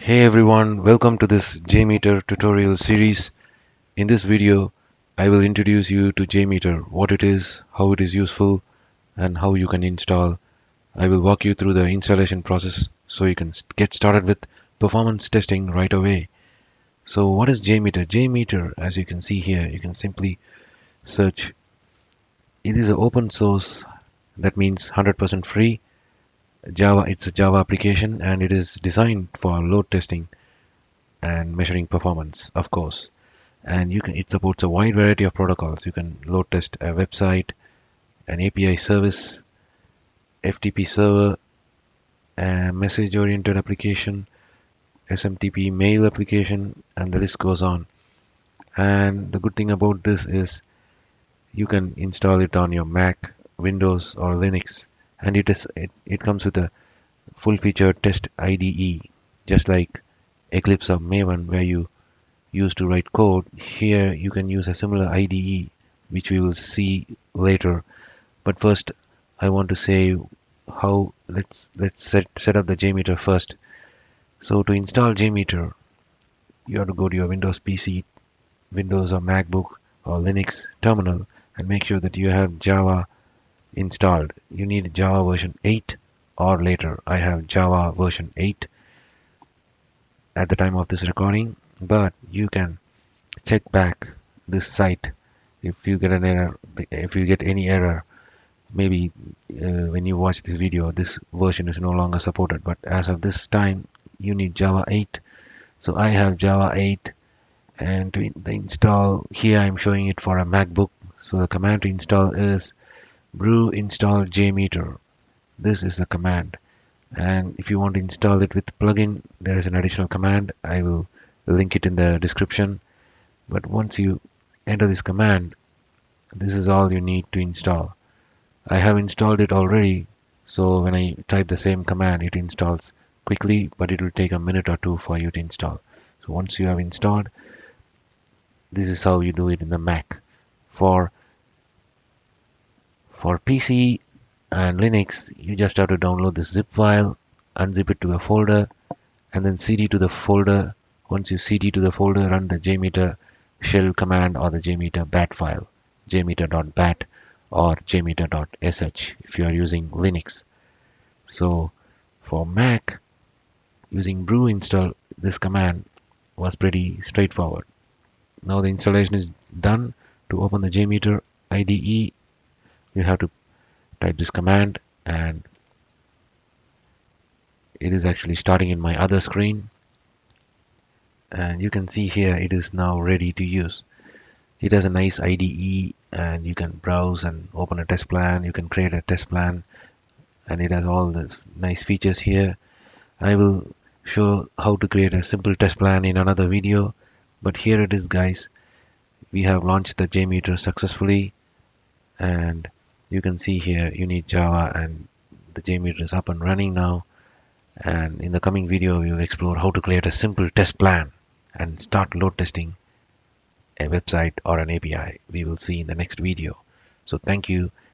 Hey everyone, welcome to this JMeter tutorial series. In this video, I will introduce you to JMeter, what it is, how it is useful, and how you can install. I will walk you through the installation process so you can get started with performance testing right away. So what is JMeter? JMeter, as you can see here, you can simply search. It is an open source, that means 100% free. It's a Java application and it is designed for load testing and measuring performance, of course. And it supports a wide variety of protocols. You can load test a website, an API service, FTP server, a message oriented application, SMTP mail application, and the list goes on. And the good thing about this is you can install it on your Mac, Windows, or Linux, and it comes with a full featured test IDE, just like Eclipse or Maven, where you used to write code. Here you can use a similar IDE, which we will see later. But first, I want to say how let's set up the JMeter first. So to install JMeter, you have to go to your Windows PC, Windows or MacBook or Linux terminal, and make sure that you have Java installed. You need Java version 8 or later. I have Java version 8 at the time of this recording, but you can check back this site if you get an error. If you get any error, maybe when you watch this video this version is no longer supported, but as of this time you need Java 8. So I have Java 8, and the install here I'm showing it for a MacBook. So the command to install is brew install jmeter. This is the command, and if you want to install it with plugin, there is an additional command. I will link it in the description. But once you enter this command, this is all you need to install. I have installed it already, so when I type the same command, it installs quickly, but it will take a minute or two for you to install. So once you have installed, this is how you do it in the Mac. For PC and Linux, you just have to download this zip file, unzip it to a folder, and then cd to the folder. Once you cd to the folder, run the jmeter shell command or the jmeter bat file, jmeter.bat or jmeter.sh if you are using Linux. So for Mac, using brew install, this command was pretty straightforward. Now the installation is done. To open the JMeter IDE, you have to type this command, and it is actually starting in my other screen, and you can see here it is now ready to use. It has a nice IDE, and you can browse and open a test plan. You can create a test plan, and it has all the nice features here. I will show how to create a simple test plan in another video, but here it is, guys. We have launched the JMeter successfully, and you can see here you need Java, and the JMeter is up and running now. And in the coming video we will explore how to create a simple test plan and start load testing a website or an API. We will see in the next video. So thank you.